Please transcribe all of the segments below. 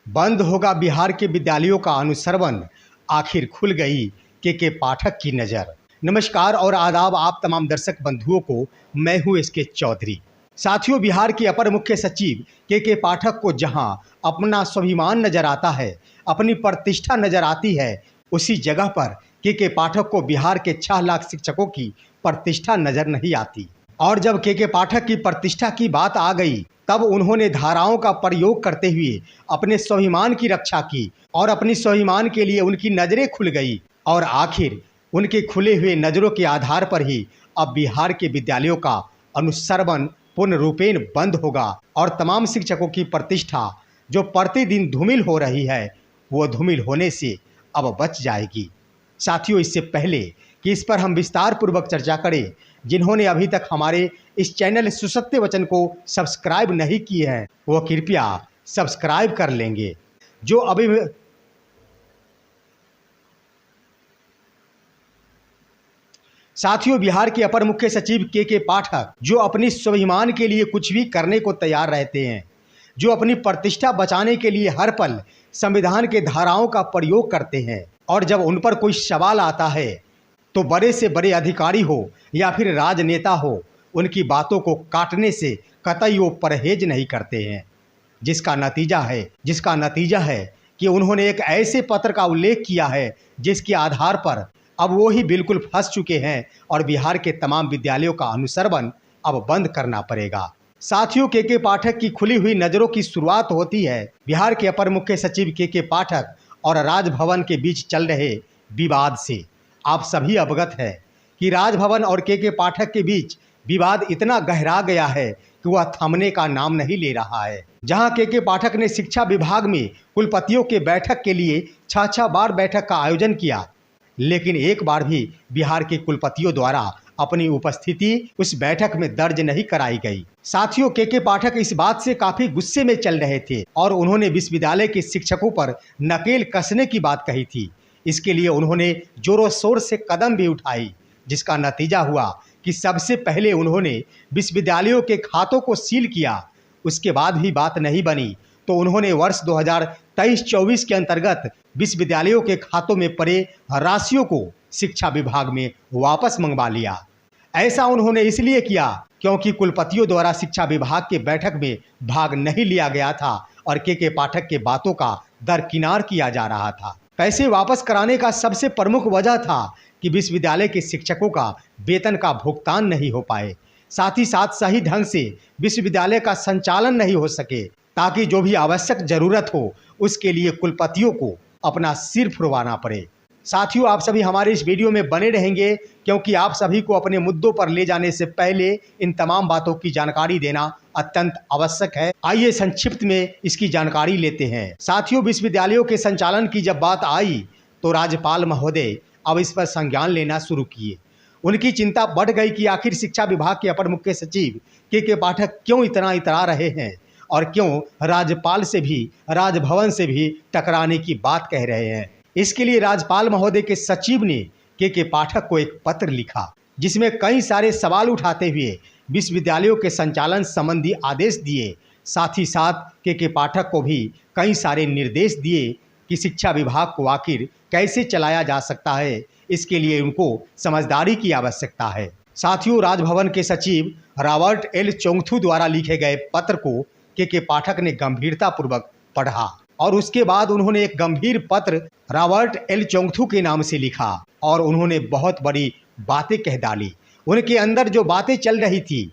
बंद होगा बिहार के विद्यालयों का अनुश्रवण, आखिर खुल गई के पाठक की नज़र। नमस्कार और आदाब आप तमाम दर्शक बंधुओं को, मैं हूं एसके चौधरी। साथियों, बिहार के अपर मुख्य सचिव के पाठक को जहां अपना स्वाभिमान नजर आता है, अपनी प्रतिष्ठा नजर आती है, उसी जगह पर के पाठक को बिहार के 6 लाख शिक्षकों की प्रतिष्ठा नजर नहीं आती। और जब के पाठक की प्रतिष्ठा की बात आ गई, तब उन्होंने धाराओं का प्रयोग करते हुए अपने स्वाभिमान की रक्षा की और अपनी स्वाभिमान के लिए उनकी नज़रें खुल गई। और आखिर उनके खुले हुए नज़रों के आधार पर ही अब बिहार के विद्यालयों का अनुश्रवण पूर्ण रूपेण बंद होगा और तमाम शिक्षकों की प्रतिष्ठा जो प्रतिदिन धूमिल हो रही है, वो धूमिल होने से अब बच जाएगी। साथियों, इससे पहले कि इस पर हम विस्तार पूर्वक चर्चा करें, जिन्होंने अभी तक हमारे इस चैनल सुसत्य वचन को सब्सक्राइब नहीं किए हैं, वो कृपया सब्सक्राइब कर लेंगे। जो अभी साथियों, बिहार के अपर मुख्य सचिव के पाठक जो अपनी स्वाभिमान के लिए कुछ भी करने को तैयार रहते हैं, जो अपनी प्रतिष्ठा बचाने के लिए हर पल संविधान के धाराओं का प्रयोग करते हैं, और जब उन पर कोई सवाल आता है तो बड़े से बड़े अधिकारी हो या फिर राजनेता हो, उनकी बातों को काटने से कतई वो परहेज नहीं करते हैं। जिसका नतीजा है कि उन्होंने एक ऐसे पत्र का उल्लेख किया है जिसके आधार पर अब वो ही बिल्कुल फंस चुके हैं और बिहार के तमाम विद्यालयों का अनुश्रवण अब बंद करना पड़ेगा। साथियों, के पाठक की खुली हुई नज़रों की शुरुआत होती है बिहार के अपर मुख्य सचिव के पाठक और राजभवन के बीच चल रहे विवाद से। आप सभी अवगत है कि राजभवन और के पाठक के बीच विवाद इतना गहरा गया है कि वह थमने का नाम नहीं ले रहा है। जहां के पाठक ने शिक्षा विभाग में कुलपतियों के बैठक के लिए 6 बार बैठक का आयोजन किया, लेकिन एक बार भी बिहार के कुलपतियों द्वारा अपनी उपस्थिति उस बैठक में दर्ज नहीं कराई गई। साथियों, के पाठक इस बात से काफी गुस्से में चल रहे थे और उन्होंने विश्वविद्यालय के शिक्षकों पर नकेल कसने की बात कही थी। इसके लिए उन्होंने जोरों शोर से कदम भी उठाई, जिसका नतीजा हुआ कि सबसे पहले उन्होंने विश्वविद्यालयों के खातों को सील किया। उसके बाद भी बात नहीं बनी तो उन्होंने वर्ष 2023-24 के अंतर्गत विश्वविद्यालयों के खातों में पड़े राशियों को शिक्षा विभाग में वापस मंगवा लिया। ऐसा उन्होंने इसलिए किया क्योंकि कुलपतियों द्वारा शिक्षा विभाग के बैठक में भाग नहीं लिया गया था और के पाठक के बातों का दरकिनार किया जा रहा था। पैसे वापस कराने का सबसे प्रमुख वजह था कि विश्वविद्यालय के शिक्षकों का वेतन का भुगतान नहीं हो पाए, साथ ही साथ सही ढंग से विश्वविद्यालय का संचालन नहीं हो सके, ताकि जो भी आवश्यक जरूरत हो उसके लिए कुलपतियों को अपना सिर फुड़वाना पड़े। साथियों, आप सभी हमारे इस वीडियो में बने रहेंगे क्योंकि आप सभी को अपने मुद्दों पर ले जाने से पहले इन तमाम बातों की जानकारी देना अत्यंत आवश्यक है। आइए संक्षिप्त में इसकी जानकारी लेते हैं। साथियों, विश्वविद्यालयों के संचालन की जब बात आई तो राज्यपाल महोदय अब इस पर संज्ञान लेना शुरू किए। उनकी चिंता बढ़ गई कि आखिर शिक्षा विभाग के अपर मुख्य सचिव के पाठक क्यों इतना इतरा रहे हैं और क्यों राज्यपाल से भी, राजभवन से भी टकराने की बात कह रहे हैं। इसके लिए राज्यपाल महोदय के सचिव ने के पाठक को एक पत्र लिखा, जिसमें कई सारे सवाल उठाते हुए विश्वविद्यालयों के संचालन संबंधी आदेश दिए। साथ ही साथ के पाठक को भी कई सारे निर्देश दिए कि शिक्षा विभाग को आखिर कैसे चलाया जा सकता है, इसके लिए उनको समझदारी की आवश्यकता है। साथियों, राजभवन के सचिव रॉबर्ट एल चोंगथू द्वारा लिखे गए पत्र को के पाठक ने गंभीरतापूर्वक पढ़ा और उसके बाद उन्होंने एक गंभीर पत्र रॉबर्ट एल चोंगथू के नाम से लिखा और उन्होंने बहुत बड़ी बातें कह डाली। उनके अंदर जो बातें चल रही थी,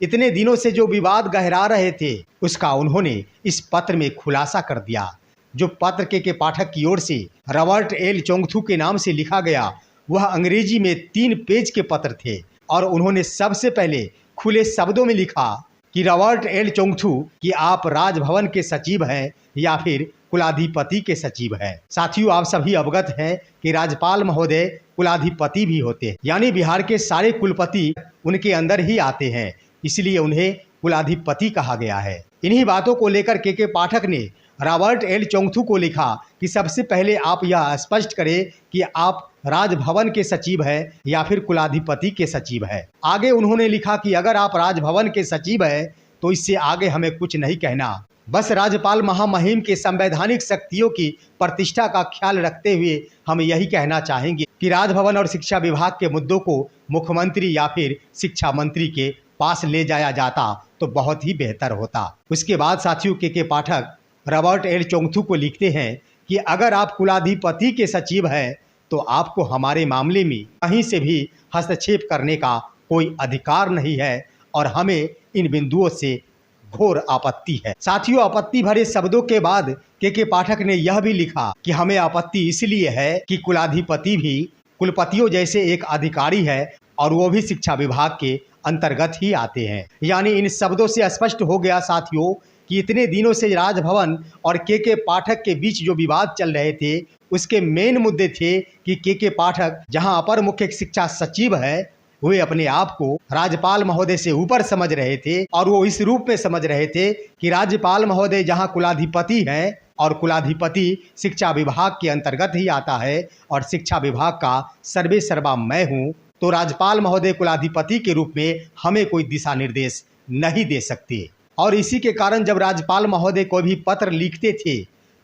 इतने दिनों से जो विवाद गहरा रहे थे, उसका उन्होंने इस पत्र में खुलासा कर दिया। जो पत्र के पाठक की ओर से रॉबर्ट एल चोंगथू के नाम से लिखा गया, वह अंग्रेजी में 3 पेज के पत्र थे और उन्होंने सबसे पहले खुले शब्दों में लिखा कि रॉबर्ट एल चोंगथू कि आप राजभवन के सचिव हैं या फिर कुलाधिपति के सचिव हैं। साथियों, आप सभी अवगत हैं कि राज्यपाल महोदय कुलाधिपति भी होते हैं, यानी बिहार के सारे कुलपति उनके अंदर ही आते हैं, इसलिए उन्हें कुलाधिपति कहा गया है। इन्हीं बातों को लेकर के पाठक ने रॉबर्ट एल चोंगथू को लिखा कि सबसे पहले आप यह स्पष्ट करें कि आप राजभवन के सचिव हैं या फिर कुलाधिपति के सचिव हैं। आगे उन्होंने लिखा कि अगर आप राजभवन के सचिव हैं तो इससे आगे हमें कुछ नहीं कहना, बस राज्यपाल महामहिम के संवैधानिक शक्तियों की प्रतिष्ठा का ख्याल रखते हुए हम यही कहना चाहेंगे कि राजभवन और शिक्षा विभाग के मुद्दों को मुख्यमंत्री या फिर शिक्षा मंत्री के पास ले जाया जाता तो बहुत ही बेहतर होता। उसके बाद साथियों के पाठक रॉबर्ट एल चोंगथू को लिखते हैं कि अगर आप कुलाधिपति के सचिव हैं तो आपको हमारे मामले में कहीं से भी हस्तक्षेप करने का कोई अधिकार नहीं है और हमें इन बिंदुओं से घोर आपत्ति है। साथियों, आपत्ति भरे शब्दों के बाद के पाठक ने यह भी लिखा कि हमें आपत्ति इसलिए है कि कुलाधिपति भी कुलपतियों जैसे एक अधिकारी है और वो भी शिक्षा विभाग के अंतर्गत ही आते हैं। यानी इन शब्दों से स्पष्ट हो गया साथियों कि इतने दिनों से राजभवन और के पाठक के बीच जो विवाद चल रहे थे उसके मेन मुद्दे थे कि के पाठक जहां अपर मुख्य शिक्षा सचिव है वे अपने आप को राज्यपाल महोदय से ऊपर समझ रहे थे और वो इस रूप में समझ रहे थे कि राज्यपाल महोदय जहां कुलाधिपति हैं और कुलाधिपति शिक्षा विभाग के अंतर्गत ही आता है और शिक्षा विभाग का सर्वे सर्वा मैं हूँ, तो राज्यपाल महोदय कुलाधिपति के रूप में हमें कोई दिशा निर्देश नहीं दे सकते। और इसी के कारण जब राज्यपाल महोदय कोई भी पत्र लिखते थे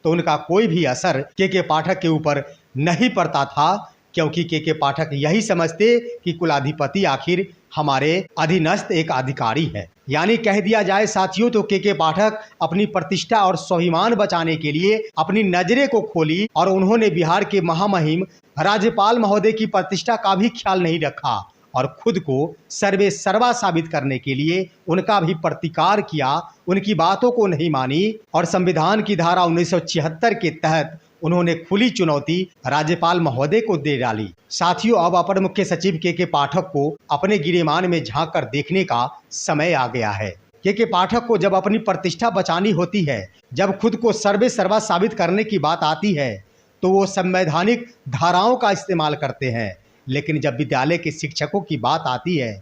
तो उनका कोई भी असर के पाठक के ऊपर नहीं पड़ता था, क्योंकि के पाठक यही समझते कि कुलाधिपति आखिर हमारे अधीनस्थ एक अधिकारी है। यानी कह दिया जाए साथियों तो के पाठक अपनी प्रतिष्ठा और स्वाभिमान बचाने के लिए अपनी नजरें को खोली और उन्होंने बिहार के महामहिम राज्यपाल महोदय की प्रतिष्ठा का भी ख्याल नहीं रखा और खुद को सर्वे सर्वा साबित करने के लिए उनका भी प्रतिकार किया, उनकी बातों को नहीं मानी और संविधान की धारा 1976 के तहत उन्होंने खुली चुनौती राज्यपाल महोदय को दे डाली। साथियों, अब अपर मुख्य सचिव के पाठक को अपने गिरेमान में झांक कर देखने का समय आ गया है। के पाठक को जब अपनी प्रतिष्ठा बचानी होती है, जब खुद को सर्वे सर्वा साबित करने की बात आती है तो वो संवैधानिक धाराओं का इस्तेमाल करते हैं, लेकिन जब विद्यालय के शिक्षकों की बात आती है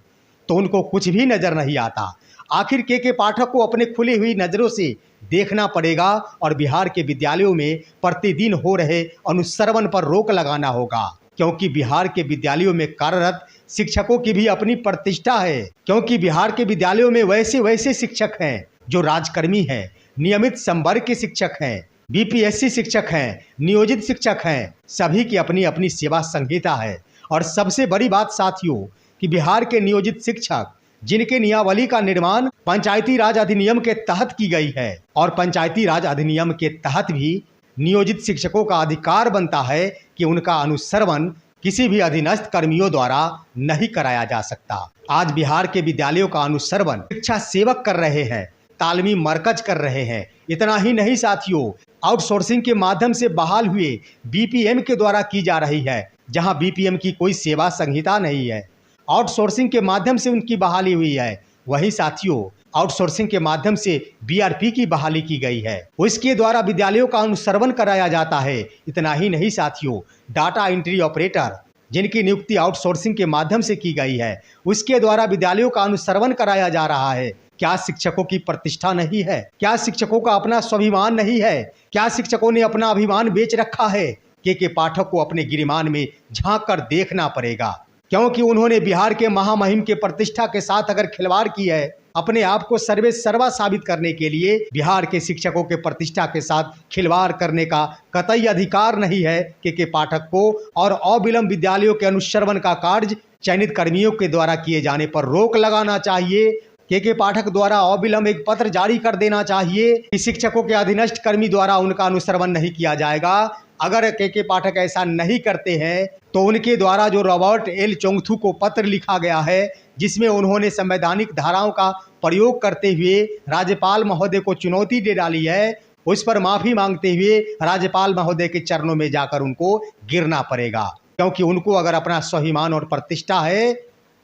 तो उनको कुछ भी नजर नहीं आता। आखिर के पाठक को अपने खुली हुई नज़रों से देखना पड़ेगा और बिहार के विद्यालयों में प्रतिदिन हो रहे अनुश्रवण पर रोक लगाना होगा, क्योंकि बिहार के विद्यालयों में कार्यरत शिक्षकों की भी अपनी प्रतिष्ठा है। क्योंकि बिहार के विद्यालयों में वैसे शिक्षक हैं जो राजकर्मी हैं, नियमित संवर्ग के शिक्षक हैं, बीपीएससी शिक्षक हैं, नियोजित शिक्षक हैं, सभी की अपनी अपनी सेवा संहिता है। और सबसे बड़ी बात साथियों कि बिहार के नियोजित शिक्षक जिनके नियमावली का निर्माण पंचायती राज अधिनियम के तहत की गई है और पंचायती राज अधिनियम के तहत भी नियोजित शिक्षकों का अधिकार बनता है कि उनका अनुश्रवण किसी भी अधीनस्थ कर्मियों द्वारा नहीं कराया जा सकता। आज बिहार के विद्यालयों का अनुश्रवण शिक्षा सेवक कर रहे हैं, तालमी मरकज कर रहे हैं। इतना ही नहीं साथियों, आउटसोर्सिंग के माध्यम से बहाल हुए बीपीएम के द्वारा की जा रही है, जहां बीपीएम की कोई सेवा संहिता नहीं है, आउटसोर्सिंग के माध्यम से उनकी बहाली हुई है। वही साथियों, आउटसोर्सिंग के माध्यम से बीआरपी की बहाली की गई है, उसके द्वारा विद्यालयों का अनुश्रवण कराया जाता है। इतना ही नहीं साथियों, डाटा एंट्री ऑपरेटर जिनकी नियुक्ति आउटसोर्सिंग के माध्यम से की गई है, उसके द्वारा विद्यालयों का अनुश्रवण कराया जा रहा है। क्या शिक्षकों की प्रतिष्ठा नहीं है? क्या शिक्षकों का अपना स्वाभिमान नहीं है? क्या शिक्षकों ने अपना अभिमान बेच रखा है? के पाठक को अपने गिरिमान में झांक कर देखना पड़ेगा, क्योंकि उन्होंने बिहार के महामहिम के प्रतिष्ठा के साथ अगर खिलवाड़ की है, अपने आप को सर्वे सर्वा साबित करने के लिए बिहार के शिक्षकों के प्रतिष्ठा के साथ खिलवाड़ करने का कतई अधिकार नहीं है के पाठक को। और अविलंब विद्यालयों के अनुश्रवण का कार्य चयनित कर्मियों के द्वारा किए जाने पर रोक लगाना चाहिए। के पाठक द्वारा अविलंब एक पत्र जारी कर देना चाहिए कि शिक्षकों के अधीनस्थ कर्मी द्वारा उनका अनुश्रवण नहीं किया जाएगा। अगर के पाठक ऐसा नहीं करते हैं तो उनके द्वारा जो रॉबर्ट एल चोंगथू को पत्र लिखा गया है, जिसमें उन्होंने संवैधानिक धाराओं का प्रयोग करते हुए राज्यपाल महोदय को चुनौती दे डाली है, उस पर माफी मांगते हुए राज्यपाल महोदय के चरणों में जाकर उनको गिरना पड़ेगा। क्योंकि उनको अगर अपना स्वाभिमान और प्रतिष्ठा है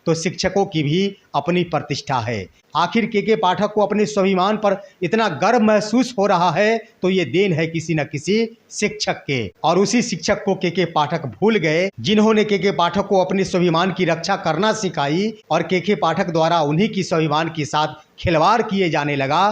तो शिक्षकों की भी अपनी प्रतिष्ठा है। आखिर के पाठक को अपने स्वाभिमान पर इतना गर्व महसूस हो रहा है तो ये देन है किसी न किसी शिक्षक के, और उसी शिक्षक को के पाठक भूल गए जिन्होंने के पाठक को अपने स्वाभिमान की रक्षा करना सिखाई और के पाठक द्वारा उन्हीं की स्वाभिमान के साथ खिलवाड़ किए जाने लगा।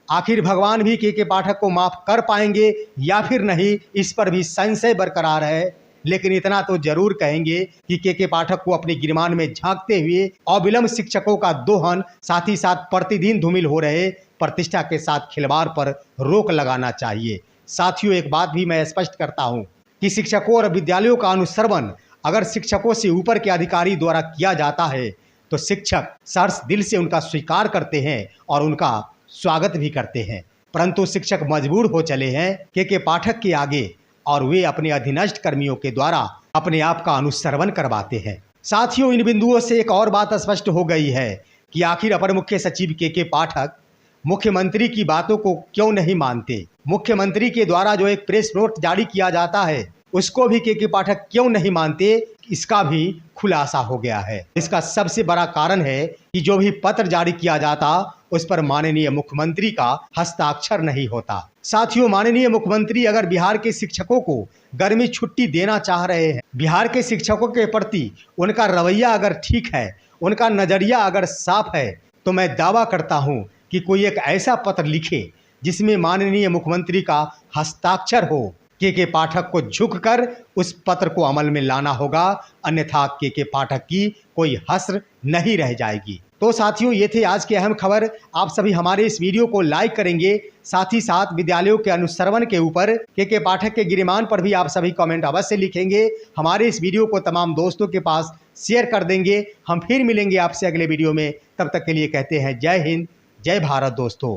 आखिर भगवान भी के पाठक को माफ कर पाएंगे या फिर नहीं, इस पर भी संशय बरकरार है। लेकिन इतना तो जरूर कहेंगे कि के पाठक को अपने गिरमान में झांकते हुए अविलंब शिक्षकों का दोहन, साथ ही साथ प्रतिदिन धूमिल हो रहे प्रतिष्ठा के साथ खिलवाड़ पर रोक लगाना चाहिए। साथियों, एक बात भी मैं स्पष्ट करता हूं कि शिक्षकों और विद्यालयों का अनुश्रवण अगर शिक्षकों से ऊपर के अधिकारी द्वारा किया जाता है तो शिक्षक सहर्ष दिल से उनका स्वीकार करते हैं और उनका स्वागत भी करते हैं, परंतु शिक्षक मजबूर हो चले हैं के पाठक के आगे और वे अपने अधीनस्थ कर्मियों के द्वारा अपने आप का अनुश्रवण करवाते हैं। साथियों, इन बिंदुओं से एक और बात स्पष्ट हो गई है कि आखिर अपर मुख्य सचिव के पाठक मुख्यमंत्री की बातों को क्यों नहीं मानते। मुख्यमंत्री के द्वारा जो एक प्रेस नोट जारी किया जाता है उसको भी के पाठक क्यों नहीं मानते, इसका भी खुलासा हो गया है। इसका सबसे बड़ा कारण है कि जो भी पत्र जारी किया जाता उस पर माननीय मुख्यमंत्री का हस्ताक्षर नहीं होता। साथियों, माननीय मुख्यमंत्री अगर बिहार के शिक्षकों को गर्मी छुट्टी देना चाह रहे हैं, बिहार के शिक्षकों के प्रति उनका रवैया अगर ठीक है, उनका नजरिया अगर साफ है, तो मैं दावा करता हूं कि कोई एक ऐसा पत्र लिखे जिसमें माननीय मुख्यमंत्री का हस्ताक्षर हो। के पाठक को झुककर उस पत्र को अमल में लाना होगा, अन्यथा के पाठक की कोई हस्र नहीं रह जाएगी। तो साथियों, ये थे आज की अहम खबर। आप सभी हमारे इस वीडियो को लाइक करेंगे, साथ ही साथ विद्यालयों के अनुश्रवण के ऊपर के पाठक के गिरमान पर भी आप सभी कमेंट अवश्य लिखेंगे। हमारे इस वीडियो को तमाम दोस्तों के पास शेयर कर देंगे। हम फिर मिलेंगे आपसे अगले वीडियो में, तब तक के लिए कहते हैं जय हिंद, जय भारत दोस्तों।